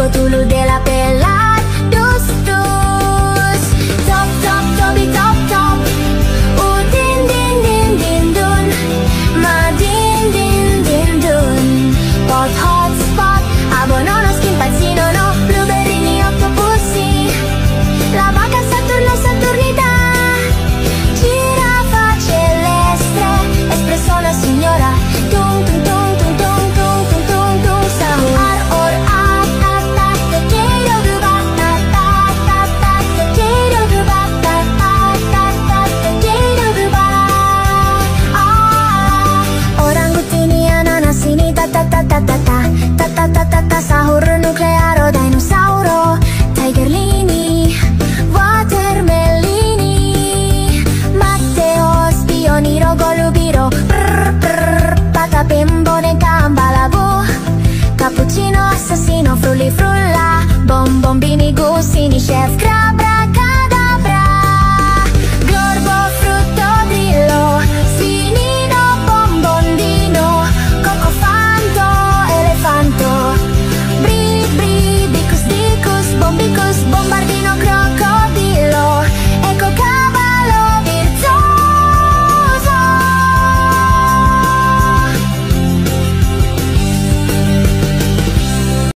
Cotulul de la pelat, dus, dus. Top, top, tobi, top, top. Din, din, din, din, dun. Ma din, din, din, dun. Hot, hot spot. Abonono, schimpazzino, no. Blueberrini, octopusi. La vaca Saturno, Saturnità. Girafa celeste. Espressona signora. Tum, tum, tum, tum, tum, tum, tum, tum, tum. Sahur, or, at, at, at. Potato, ruba, at, at, at, at. Potato, ruba, at, at, at, at. Potato, ruba. Orangutini, ananasini, ta, ta, ta, ta, ta, ta. Ta, ta, ta, ta, ta. Sahur nuclearo, dinosauro. Tigerlini, watermelini. Matteo, Spioniro, Golubiro. Prr, prr, patapembone, cambalabù. Cappuccino, assassino, frulli, frulla. Bombombini, gusini, chef,